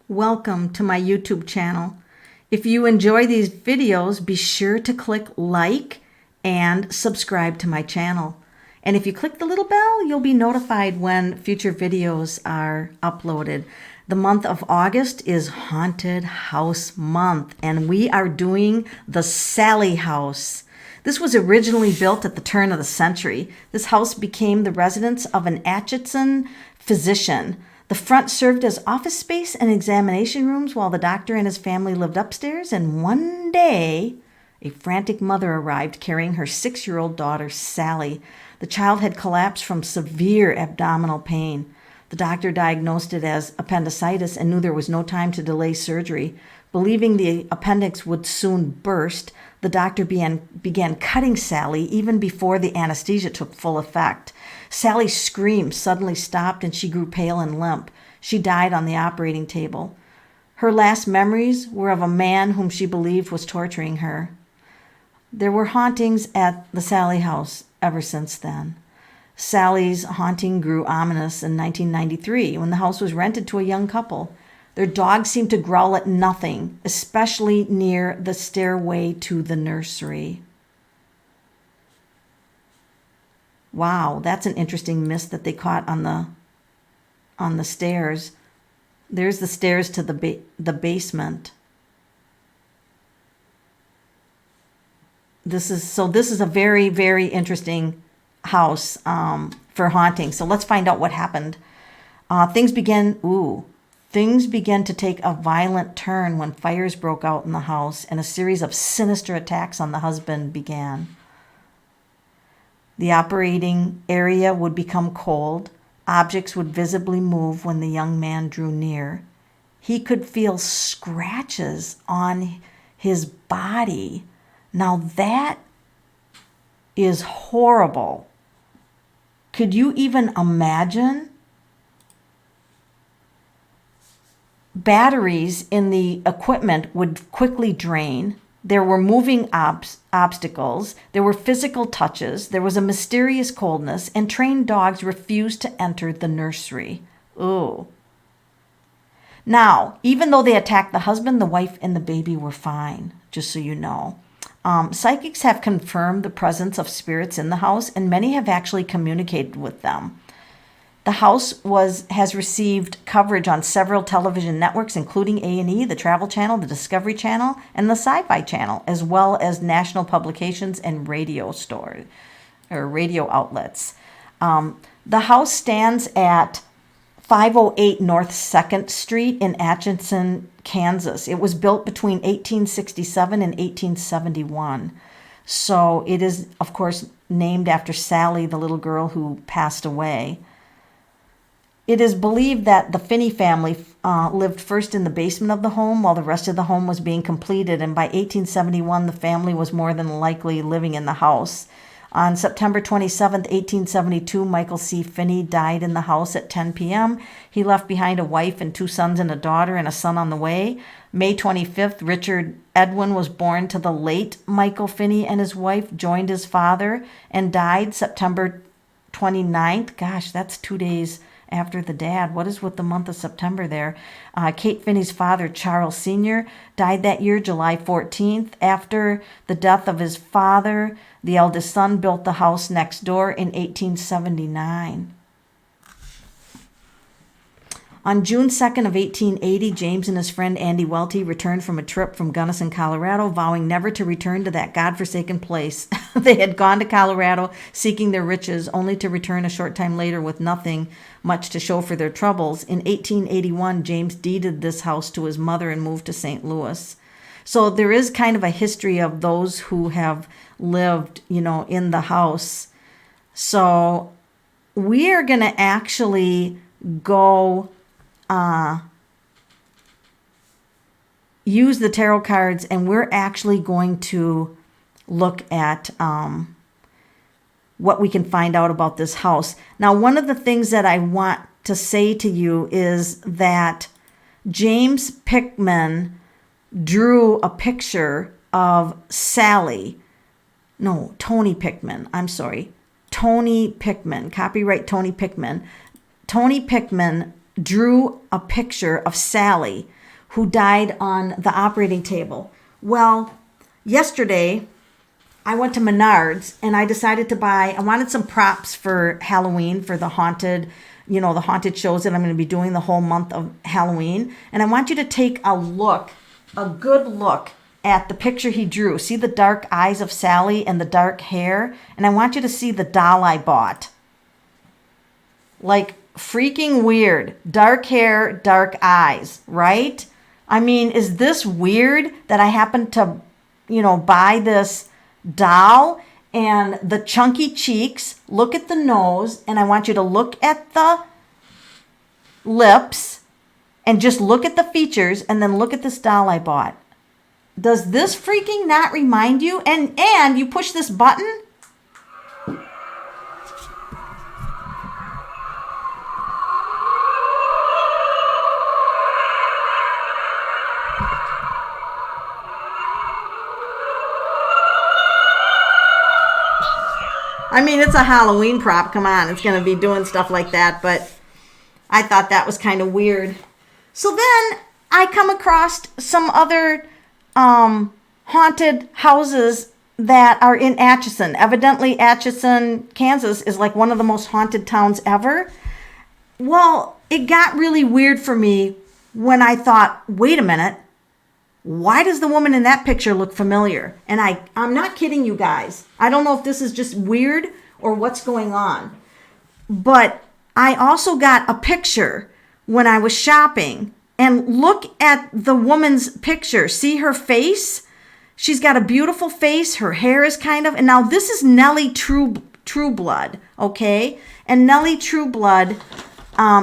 Welcome to my YouTube channel. If you enjoy these videos, be sure to click like and subscribe to my channel. And if you click the little bell, you'll be notified when future videos are uploaded. The month of August is Haunted House Month, and we are doing the Sallie house. This was originally built at the turn of the century. This house became the residence of an Atchison physician. The front served as office space and examination rooms while the doctor and his family lived upstairs. And one day, a frantic mother arrived carrying her 6-year-old daughter, Sallie. The child had collapsed from severe abdominal pain. The doctor diagnosed it as appendicitis and knew there was no time to delay surgery. Believing the appendix would soon burst, the doctor began cutting Sallie even before the anesthesia took full effect. Sallie's screams suddenly stopped and she grew pale and limp. She died on the operating table. Her last memories were of a man whom she believed was torturing her. There were hauntings at the Sallie house ever since then. Sallie's haunting grew ominous in 1993 when the house was rented to a young couple. Their dog seemed to growl at nothing, especially near the stairway to the nursery. Wow, that's an interesting mist that they caught on the stairs. There's the stairs to the basement. This is a very, very interesting house for haunting. So let's find out what happened. Things began to take a violent turn when fires broke out in the house and a series of sinister attacks on the husband began. The operating area would become cold. Objects would visibly move when the young man drew near. He could feel scratches on his body. Now that is horrible. Could you even imagine? Batteries in the equipment would quickly drain. There were moving obstacles. There were physical touches. There was a mysterious coldness, and trained dogs refused to enter the nursery. Ooh. Now, even though they attacked the husband, the wife and the baby were fine, just so you know. Psychics have confirmed the presence of spirits in the house, and many have actually communicated with them. The house has received coverage on several television networks, including A&E, the Travel Channel, the Discovery Channel, and the Sci-Fi Channel, as well as national publications and radio outlets. The house stands at 508 North 2nd Street in Atchison, Kansas. It was built between 1867 and 1871. So it is, of course, named after Sallie, the little girl who passed away. It is believed that the Finney family lived first in the basement of the home while the rest of the home was being completed, and by 1871, the family was more than likely living in the house. On September 27, 1872, Michael C. Finney died in the house at 10 p.m. He left behind a wife and 2 sons and a daughter and a son on the way. May 25th, Richard Edwin was born to the late Michael Finney, and his wife joined his father and died September 29th. Gosh, that's 2 days after the dad. What is with the month of September there? Kate Finney's father, Charles Sr., died that year, July 14th. After the death of his father, the eldest son built the house next door in 1879. On June 2nd of 1880, James and his friend Andy Welty returned from a trip from Gunnison, Colorado, vowing never to return to that godforsaken place. They had gone to Colorado seeking their riches, only to return a short time later with nothing much to show for their troubles. In 1881, James deeded this house to his mother and moved to St. Louis. So there is kind of a history of those who have lived, in the house. So we are going to actually go use the tarot cards, and we're actually going to look at what we can find out about this house. Now, one of the things that I want to say to you is that James Pickman drew a picture of Sallie. No, Tony Pickman. I'm sorry. Tony Pickman. Copyright Tony Pickman. Tony Pickman drew a picture of Sallie who died on the operating table. Well, yesterday I went to Menards and I decided I wanted some props for Halloween for the haunted, the haunted shows that I'm going to be doing the whole month of Halloween. And I want you to take a good look at the picture he drew. See the dark eyes of Sallie and the dark hair? And I want you to see the doll I bought. Like, freaking weird. Dark hair, dark eyes, right? I mean, is this weird that I happened to, buy this doll and the chunky cheeks? Look at the nose, and I want you to look at the lips and just look at the features and then look at this doll I bought. Does this freaking not remind you? And you push this button. I mean, it's a Halloween prop. Come on, it's going to be doing stuff like that. But I thought that was kind of weird. So then I come across some other haunted houses that are in Atchison. Evidently, Atchison, Kansas is like one of the most haunted towns ever. Well, it got really weird for me when I thought, wait a minute. Why does the woman in that picture look familiar? And I'm not kidding you guys. I don't know if this is just weird or what's going on. But I also got a picture when I was shopping. And look at the woman's picture. See her face? She's got a beautiful face. Her hair is and now this is Nellie Trueblood, okay? And Nellie Trueblood,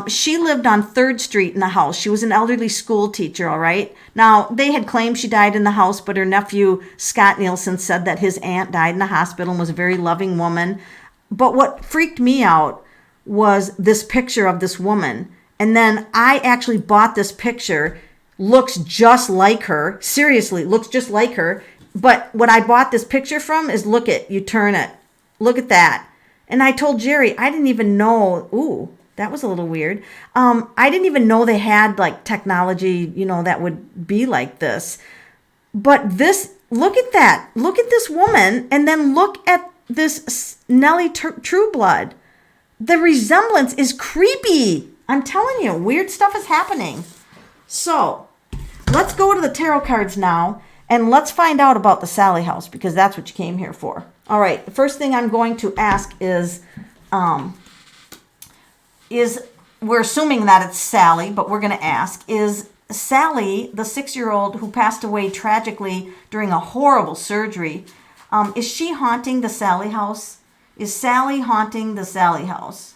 she lived on 3rd Street in the house. She was an elderly school teacher, all right? Now, they had claimed she died in the house, but her nephew, Scott Nielsen, said that his aunt died in the hospital and was a very loving woman. But what freaked me out was this picture of this woman. And then I actually bought this picture. Looks just like her. Seriously, looks just like her. But what I bought this picture from is, you turn it. Look at that. And I told Jerry, I didn't even know. Ooh, that was a little weird. I didn't even know they had like technology, that would be like this. But look at that. Look at this woman. And then look at this Nellie Trueblood. The resemblance is creepy. I'm telling you, weird stuff is happening. So let's go to the tarot cards now and let's find out about the Sallie house because that's what you came here for. All right. The first thing I'm going to ask is we're assuming that it's Sallie, but we're going to ask, is Sallie, the 6-year-old who passed away tragically during a horrible surgery, is she haunting the Sallie house? Is Sallie haunting the Sallie house?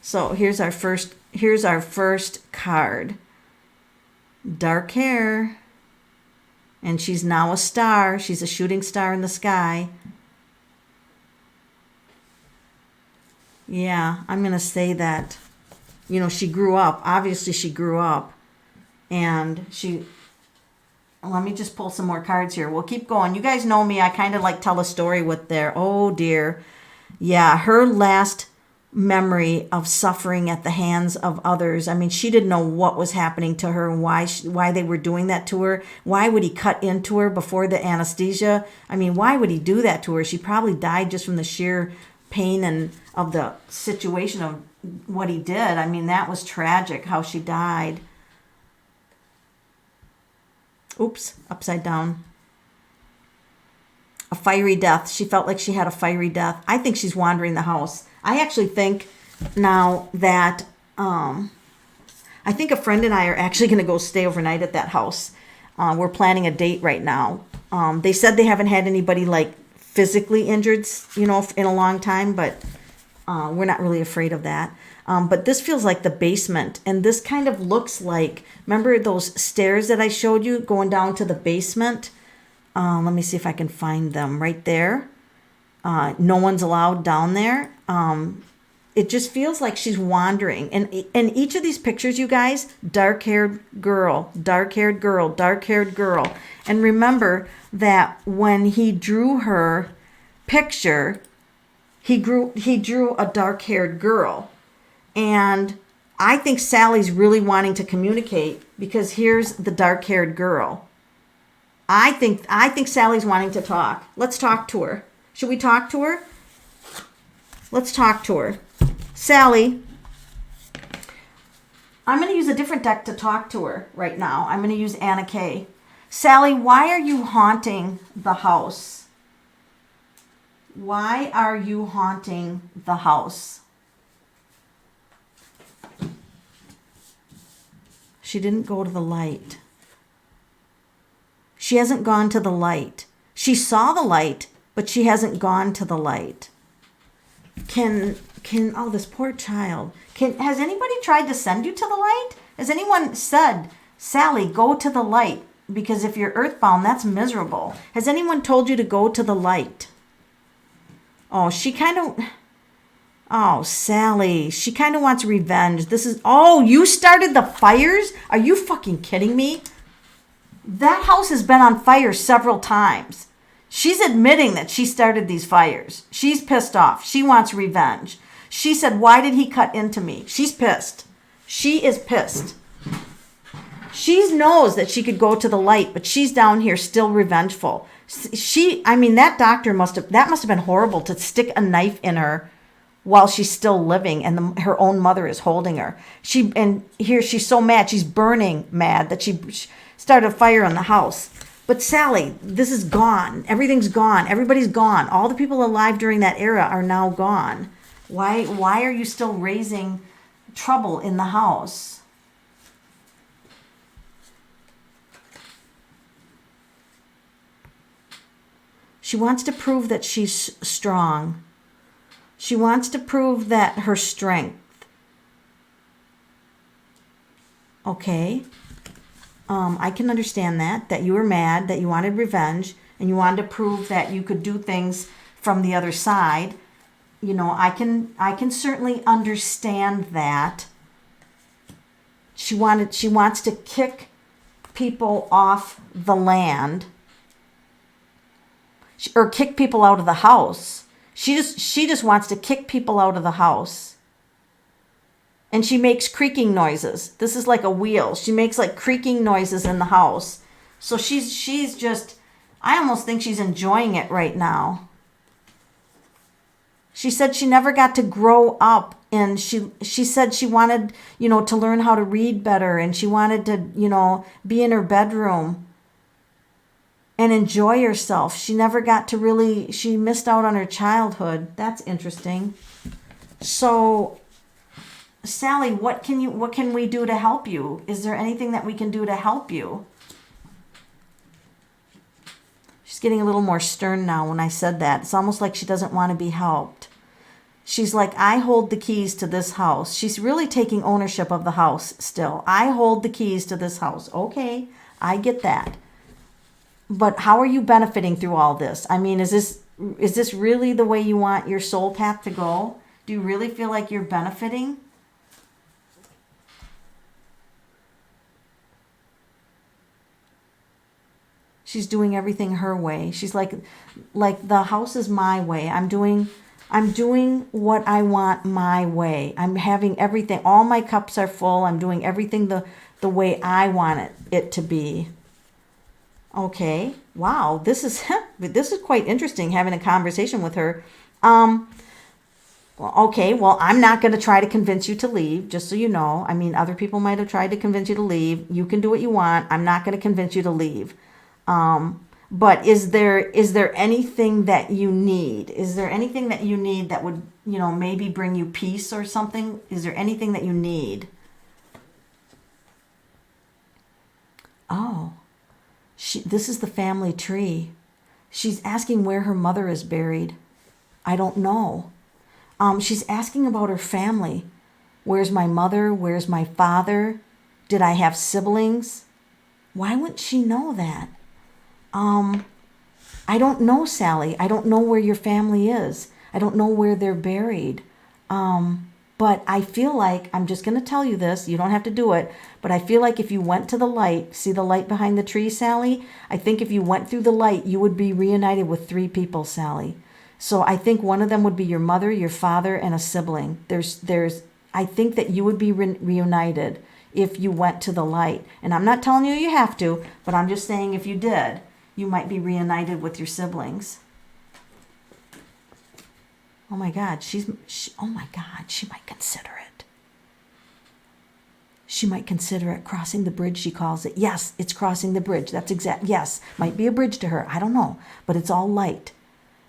So here's our first card. Dark hair. And she's now a star. She's a shooting star in the sky. Yeah, I'm going to say that, she grew up. Obviously, she grew up. And let me just pull some more cards here. We'll keep going. You guys know me. I kind of like tell a story with oh dear. Yeah, her last memory of suffering at the hands of others. I mean, she didn't know what was happening to her and why they were doing that to her. Why would he cut into her before the anesthesia? I mean, why would he do that to her? She probably died just from the sheer pain and of the situation of what he did. I mean, that was tragic how she died. Oops, upside down. A fiery death. She felt like she had a fiery death. I think she's wandering the house. I actually think now that I think a friend and I are actually going to go stay overnight at that house. We're planning a date right now. They said they haven't had anybody like physically injured, in a long time, but we're not really afraid of that. But this feels like the basement, and this kind of looks like, remember those stairs that I showed you going down to the basement? Let me see if I can find them right there. No one's allowed down there. It just feels like she's wandering. And in each of these pictures, you guys, dark-haired girl, dark-haired girl, dark-haired girl. And remember that when he drew her picture, he drew a dark-haired girl. And I think Sally's really wanting to communicate because here's the dark-haired girl. I think Sally's wanting to talk. Let's talk to her. Should we talk to her? Let's talk to her. Sallie, I'm going to use a different deck to talk to her right now. I'm going to use Anna Kay. Sallie, why are you haunting the house? Why are you haunting the house? She didn't go to the light. She hasn't gone to the light. She saw the light, but she hasn't gone to the light. Oh, this poor child. Has anybody tried to send you to the light? Has anyone said, Sallie, go to the light? Because if you're earthbound, that's miserable. Has anyone told you to go to the light? Oh, Sallie, she kind of wants revenge. You started the fires? Are you fucking kidding me? That house has been on fire several times. She's admitting that she started these fires. She's pissed off. She wants revenge. She said, why did he cut into me? She's pissed. She is pissed. She knows that she could go to the light, but she's down here still revengeful. That doctor must have been horrible to stick a knife in her while she's still living and her own mother is holding her. She's so mad. She's burning mad that she started a fire in the house. But Sallie, this is gone. Everything's gone. Everybody's gone. All the people alive during that era are now gone. Why are you still raising trouble in the house? She wants to prove that she's strong. She wants to prove that her strength. Okay. I can understand that you were mad, that you wanted revenge, and you wanted to prove that you could do things from the other side. I can certainly understand that. She wants to kick people off the land. Or kick people out of the house. She just wants to kick people out of the house. And she makes creaking noises. This is like a wheel. She makes like creaking noises in the house. So she's just, I almost think she's enjoying it right now. She said she never got to grow up, and she said she wanted, to learn how to read better, and she wanted to, be in her bedroom and enjoy herself. She never got to she missed out on her childhood. That's interesting. So, Sallie, what can we do to help you? Is there anything that we can do to help you? She's getting a little more stern now when I said that. It's almost like she doesn't want to be helped. She's like, I hold the keys to this house. She's really taking ownership of the house still. I hold the keys to this house. Okay, I get that. But how are you benefiting through all this? I mean, is this really the way you want your soul path to go? Do you really feel like you're benefiting? She's doing everything her way. She's like the house is my way. I'm doing what I want my way. I'm having everything. All my cups are full. I'm doing everything the way I want it to be. Okay. Wow. This is quite interesting, having a conversation with her. Okay. Well, I'm not going to try to convince you to leave, just so you know. I mean, other people might have tried to convince you to leave. You can do what you want. I'm not going to convince you to leave. But is there anything that you need? Is there anything that you need that would, maybe bring you peace or something? Is there anything that you need? Oh, this is the family tree. She's asking where her mother is buried. I don't know. She's asking about her family. Where's my mother? Where's my father? Did I have siblings? Why wouldn't she know that? I don't know, Sallie. I don't know where your family is. I don't know where they're buried. But I feel like, I'm just going to tell you this, you don't have to do it, but I feel like if you went to the light, see the light behind the tree, Sallie? I think if you went through the light, you would be reunited with 3 people, Sallie. So I think one of them would be your mother, your father, and a sibling. I think that you would be reunited if you went to the light. And I'm not telling you you have to, but I'm just saying if you did, you might be reunited with your siblings. Oh my God, oh my God, she might consider it. She might consider it crossing the bridge, she calls it. Yes, it's crossing the bridge. That's exact. Yes, might be a bridge to her. I don't know, but it's all light.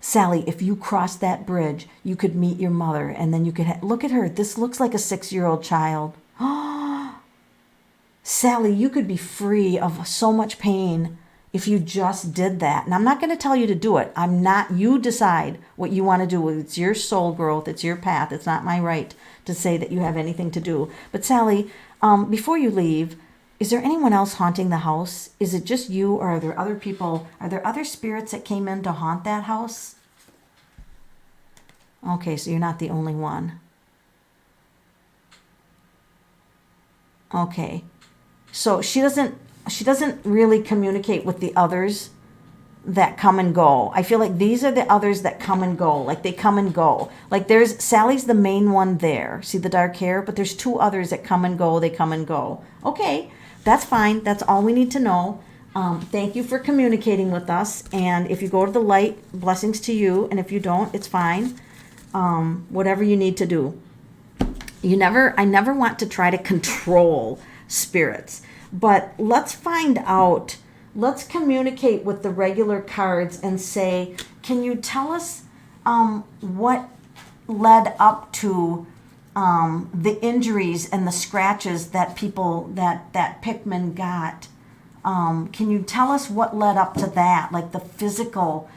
Sallie, if you cross that bridge, you could meet your mother, and then you could look at her. This looks like a 6-year-old child. Sallie, you could be free of so much pain if you just did that. And I'm not going to tell you to do it. You decide what you want to do. It's your soul growth. It's your path. It's not my right to say that you have anything to do. But Sallie, before you leave, is there anyone else haunting the house? Is it just you, or are there other people? Are there other spirits that came in to haunt that house? Okay, so you're not the only one. Okay. So she doesn't really communicate with the others that come and go. I feel like these are the others that come and go. Like they come and go. Like Sallie's the main one there. See the dark hair? But there's 2 others that come and go. They come and go. Okay, that's fine. That's all we need to know. Thank you for communicating with us. And if you go to the light, blessings to you. And if you don't, it's fine. Whatever you need to do. I never want to try to control spirits. But let's find out. Let's communicate with the regular cards and say, can you tell us what led up to the injuries and the scratches that that Pikmin got? Can you tell us what led up to that? Like the physical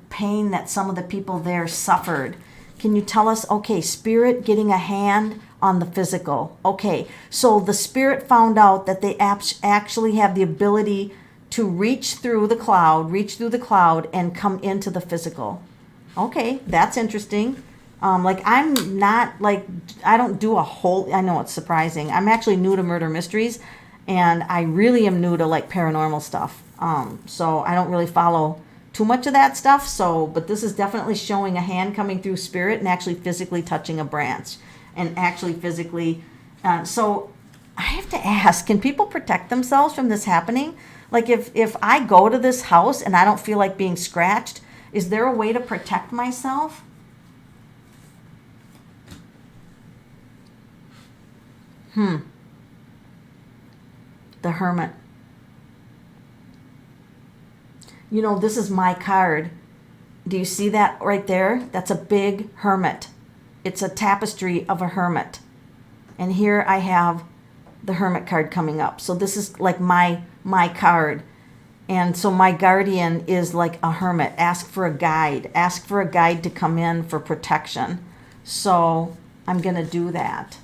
pain that some of the people there suffered. Can you tell us, okay, spirit getting a hand on the physical. Okay, so the spirit found out that they actually have the ability to reach through the cloud and come into the physical. Okay, that's interesting. I'm not I don't do I know it's surprising. I'm actually new to murder mysteries, and I really am new to paranormal stuff. So I don't really follow too much of that stuff. But this is definitely showing a hand coming through spirit and actually physically touching a branch. And actually physically, so I have to ask, can people protect themselves from this happening? Like if I go to this house and I don't feel like being scratched, is there a way to protect myself? The Hermit. This is my card. Do you see that right there? That's a big hermit. It's a tapestry of a hermit. And here I have the Hermit card coming up. So this is like my card. And so my guardian is like a hermit. Ask for a guide. Ask for a guide to come in for protection. So I'm going to do that.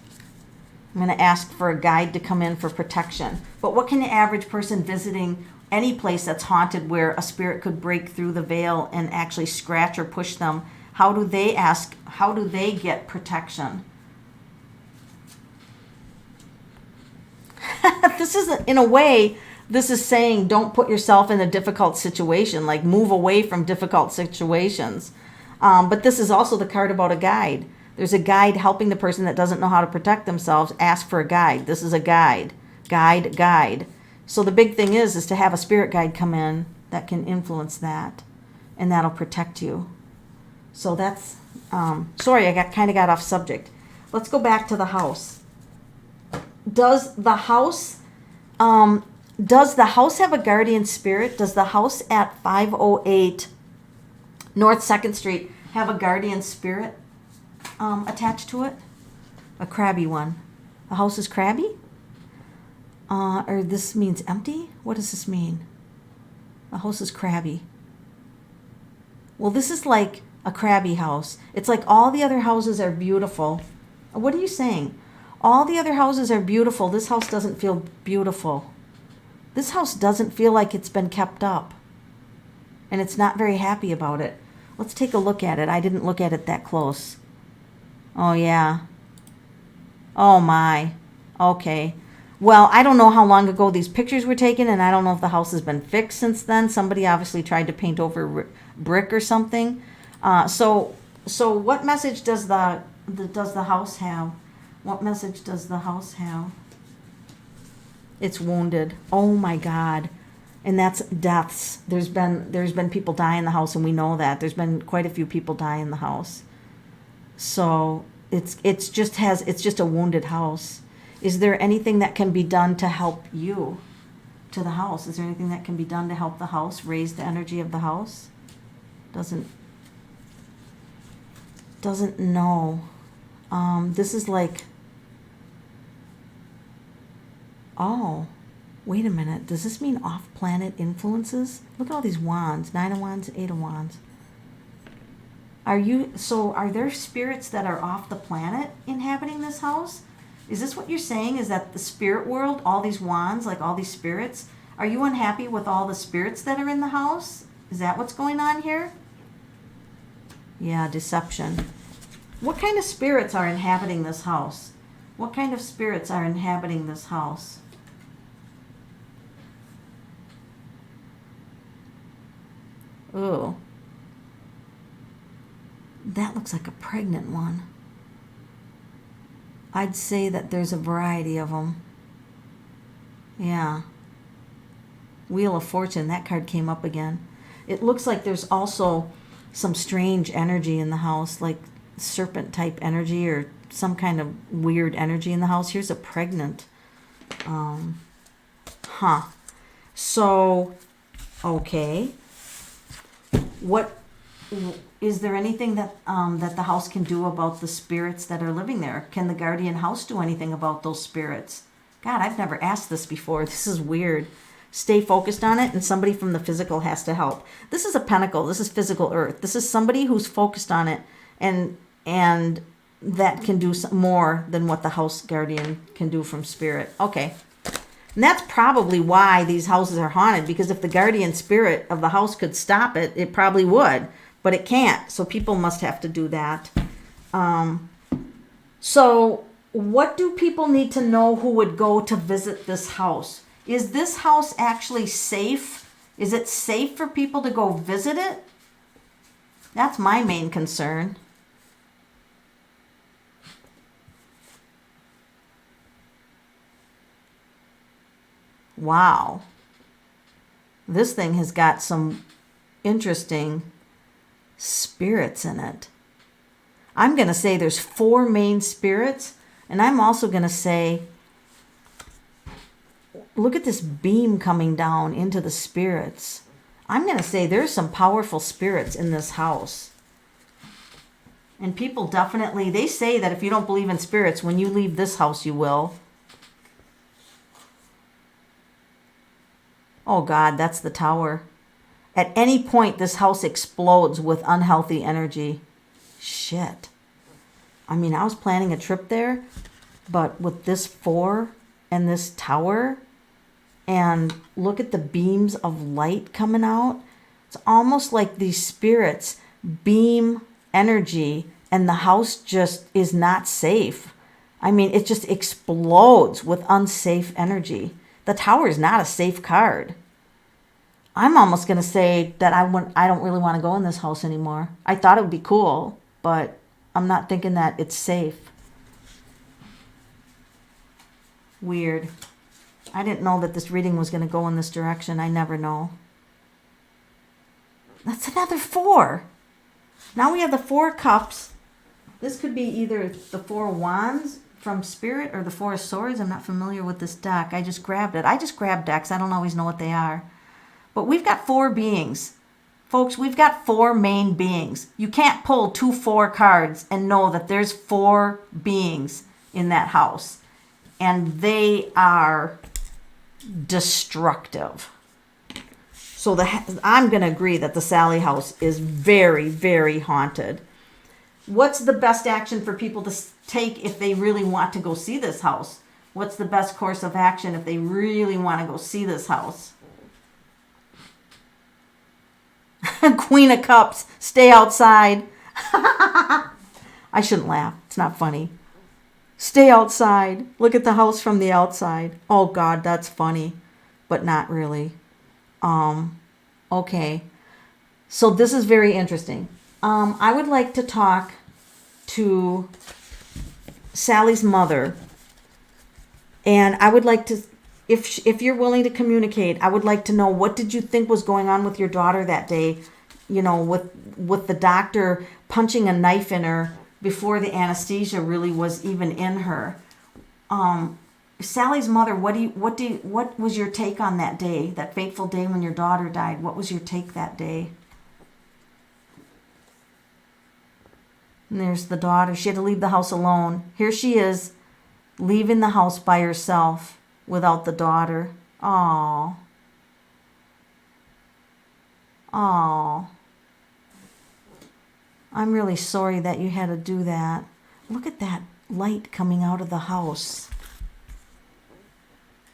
I'm going to ask for a guide to come in for protection. But what can the average person visiting any place that's haunted where a spirit could break through the veil and actually scratch or push them? How do they get protection? This is, in a way, this is saying don't put yourself in a difficult situation, like move away from difficult situations. But this is also the card about a guide. There's a guide helping the person that doesn't know how to protect themselves. Ask for a guide. This is a guide. Guide. So the big thing is to have a spirit guide come in that can influence that, and that'll protect you. So that's, sorry, I got off subject. Let's go back to the house. Does the house have a guardian spirit? Does the house at 508 North 2nd Street have a guardian spirit attached to it? A crabby one. The house is crabby? Or this means empty? What does this mean? The house is crabby. Well, this is like a crabby house. It's like all the other houses are beautiful. What are you saying? All the other houses are beautiful. This house doesn't feel beautiful. This house doesn't feel like it's been kept up. And it's not very happy about it. Let's take a look at it. I didn't look at it that close. Oh, yeah. Oh, my. Okay. Well, I don't know how long ago these pictures were taken, and I don't know if the house has been fixed since then. Somebody obviously tried to paint over brick or something. So what message does the does the house have? What message does the house have? It's wounded. Oh my God. And that's deaths. There's been people die in the house, and we know that. There's been quite a few people die in the house. So it's just a wounded house. Is there anything that can be done to help you to the house? Is there anything that can be done to help the house, raise the energy of the house? Doesn't know. This is like, oh, wait a minute. Does this mean off-planet influences? Look at all these wands. 9 of Wands, 8 of Wands. Are there spirits that are off the planet inhabiting this house? Is this what you're saying? Is that the spirit world, all these wands, like all these spirits? Are you unhappy with all the spirits that are in the house? Is that what's going on here? Yeah, deception. What kind of spirits are inhabiting this house? What kind of spirits are inhabiting this house? Ooh. That looks like a pregnant one. I'd say that there's a variety of them. Yeah. Wheel of Fortune, that card came up again. It looks like there's also some strange energy in the house, like serpent type energy or some kind of weird energy in the house. Here's a pregnant. So, okay. What is there anything that that the house can do about the spirits that are living there? Can the guardian house do anything about those spirits? God, I've never asked this before. This is weird. Stay focused on it, and somebody from the physical has to help. This is a pentacle. This is physical earth. This is somebody who's focused on it, and that can do more than what the house guardian can do from spirit. Okay. And that's probably why these houses are haunted, because if the guardian spirit of the house could stop it, it probably would, but it can't. So people must have to do that. So what do people need to know who would go to visit this house? Is this house actually safe? Is it safe for people to go visit it? That's my main concern. Wow. This thing has got some interesting spirits in it. I'm going to say there's 4 main spirits, and I'm also going to say, look at this beam coming down into the spirits. I'm going to say there's some powerful spirits in this house. And people definitely, they say that if you don't believe in spirits, when you leave this house, you will. Oh God, that's the Tower. At any point, this house explodes with unhealthy energy. Shit. I mean, I was planning a trip there, but with this 4 and this Tower, and look at the beams of light coming out. It's almost like these spirits beam energy, and the house just is not safe. I mean, it just explodes with unsafe energy. The Tower is not a safe card. I'm almost going to say that I don't really want to go in this house anymore. I thought it would be cool, but I'm not thinking that it's safe. Weird. I didn't know that this reading was going to go in this direction. I never know. That's another 4. Now we have the 4 cups. This could be either the 4 wands from spirit or the 4 swords. I'm not familiar with this deck. I just grabbed it. I just grab decks. I don't always know what they are. But we've got 4 beings. Folks, we've got 4 main beings. You can't pull 2 4 cards and know that there's 4 beings in that house. And they are destructive. So I'm going to agree that the Sallie house is very, very haunted. What's the best action for people to take if they really want to go see this house? What's the best course of action if they really want to go see this house? Queen of Cups, stay outside. I shouldn't laugh. It's not funny. Stay outside. Look at the house from the outside. Oh God, that's funny, but not really. Okay. So this is very interesting. I would like to talk to Sallie's mother. And I would like to, if you're willing to communicate, I would like to know, what did you think was going on with your daughter that day? You know, with the doctor punching a knife in her before the anesthesia really was even in her. Sallie's mother, what was your take on that day, that fateful day when your daughter died? What was your take that day? And there's the daughter. She had to leave the house alone. Here she is, leaving the house by herself without the daughter. Oh. Oh. I'm really sorry that you had to do that. Look at that light coming out of the house.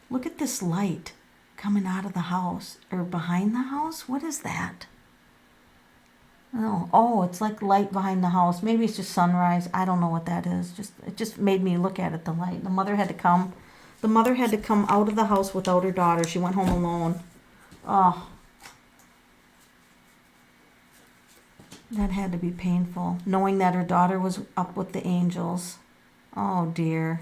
Look at this light coming out of the house, or behind the house. What is that? Oh, it's like light behind the house. Maybe it's just sunrise. I don't know what that is. It just made me look at it, the light. The mother had to come out of the house without her daughter. She went home alone. Oh. That had to be painful, knowing that her daughter was up with the angels. Oh, dear.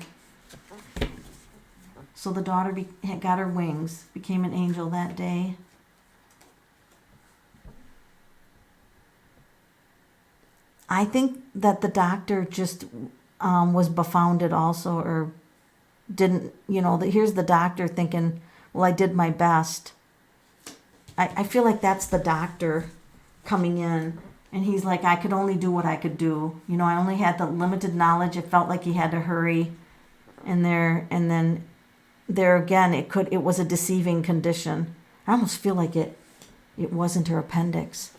So the daughter got her wings, became an angel that day. I think that the doctor just was befounded also, or didn't, here's the doctor thinking, well, I did my best. I feel like that's the doctor coming in. And he's like, I could only do what I could do. I only had the limited knowledge. It felt like he had to hurry. And then there again, it was a deceiving condition. I almost feel like it wasn't her appendix.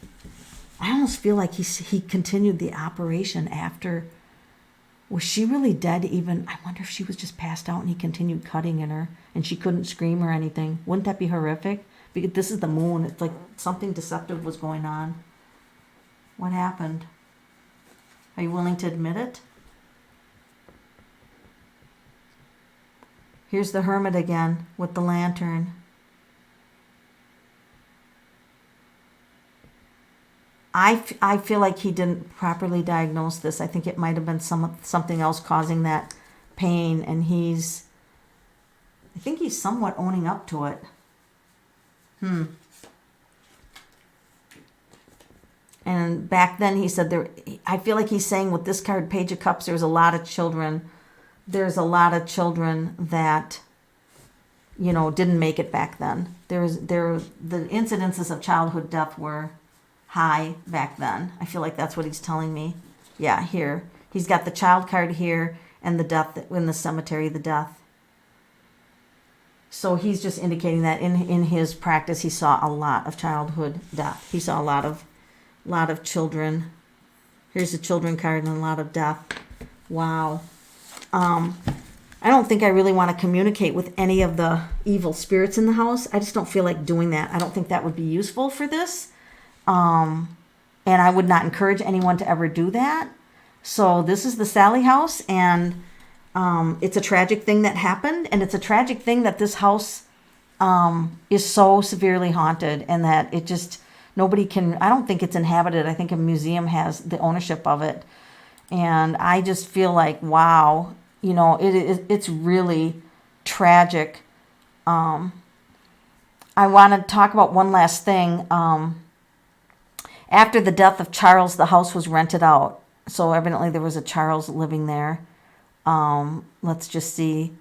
I almost feel like he continued the operation after. Was she really dead even? I wonder if she was just passed out and he continued cutting in her and she couldn't scream or anything. Wouldn't that be horrific? Because this is the moon. It's like something deceptive was going on. What happened? Are you willing to admit it? Here's the hermit again with the lantern. I feel like he didn't properly diagnose this. I think it might have been something else causing that pain, and I think he's somewhat owning up to it. And back then he said I feel like he's saying with this card, Page of Cups, there's a lot of children. There's a lot of children that, didn't make it back then. The incidences of childhood death were high back then. I feel like that's what he's telling me. Yeah, here. He's got the child card here and the death in the cemetery, the death. So he's just indicating that in his practice he saw a lot of childhood death. He saw a lot of children. Here's the children card and a lot of death. Wow. I don't think I really want to communicate with any of the evil spirits in the house. I just don't feel like doing that. I don't think that would be useful for this. And I would not encourage anyone to ever do that. So this is the Sallie house, and it's a tragic thing that happened, and it's a tragic thing that this house is so severely haunted, and that it just, nobody can, I don't think it's inhabited. I think a museum has the ownership of it. And I just feel like, wow, it's really tragic. I want to talk about one last thing. After the death of Charles, the house was rented out. So evidently there was a Charles living there. Let's just see.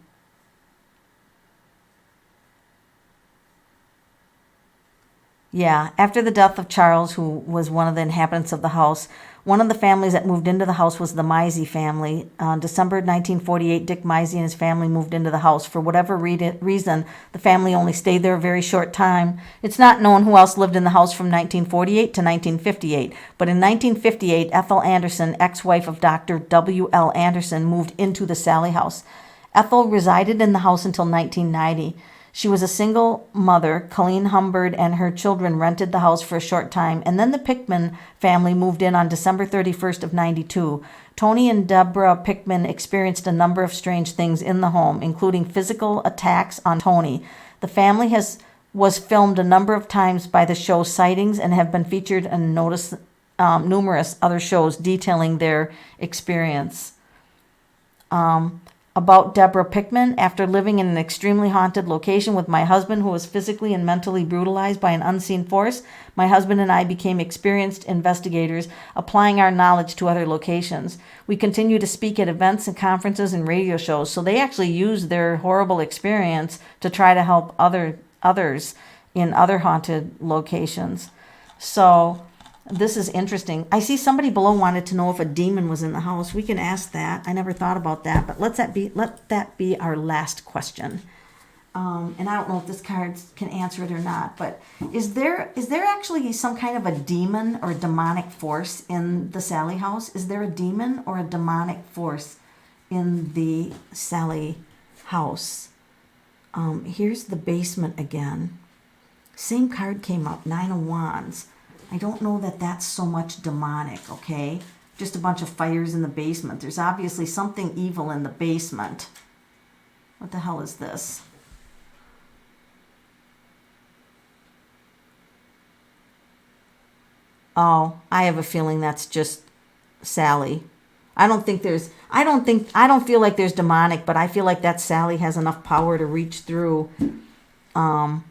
Yeah, after the death of Charles, who was one of the inhabitants of the house, one of the families that moved into the house was the Misey family. On December 1948, Dick Misey and his family moved into the house. For whatever reason, the family only stayed there a very short time. It's not known who else lived in the house from 1948 to 1958. But in 1958, Ethel Anderson, ex-wife of Dr. W.L. Anderson, moved into the Sallie house. Ethel resided in the house until 1990. She was a single mother. Colleen Humbird and her children rented the house for a short time, and then the Pickman family moved in on December 31st of 92. Tony and Deborah Pickman experienced a number of strange things in the home, including physical attacks on Tony. The family was filmed a number of times by the show Sightings and have been featured in numerous other shows detailing their experience. about Deborah Pickman. After living in an extremely haunted location with my husband, who was physically and mentally brutalized by an unseen force, my husband and I became experienced investigators, applying our knowledge to other locations. We continue to speak at events and conferences and radio shows. So they actually use their horrible experience to try to help others in other haunted locations. So this is interesting. I see somebody below wanted to know if a demon was in the house. We can ask that. I never thought about that, but let that be our last question. And I don't know if this card can answer it or not, but is there actually some kind of a demon or a demonic force in the Sallie house? Is there a demon or a demonic force in the Sallie house? Here's the basement again. Same card came up, Nine of Wands. I don't know that that's so much demonic, okay? Just a bunch of fires in the basement. There's obviously something evil in the basement. What the hell is this? Oh, I have a feeling that's just Sallie. I don't feel like there's demonic, but I feel like that Sallie has enough power to reach through, to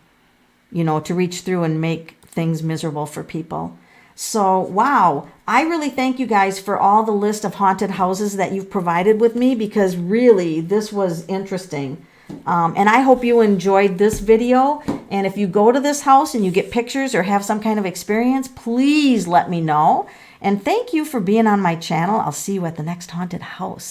reach through and make things miserable for people. So, wow. I really thank you guys for all the list of haunted houses that you've provided with me, because really this was interesting. And I hope you enjoyed this video. And if you go to this house and you get pictures or have some kind of experience, please let me know. And thank you for being on my channel. I'll see you at the next haunted house.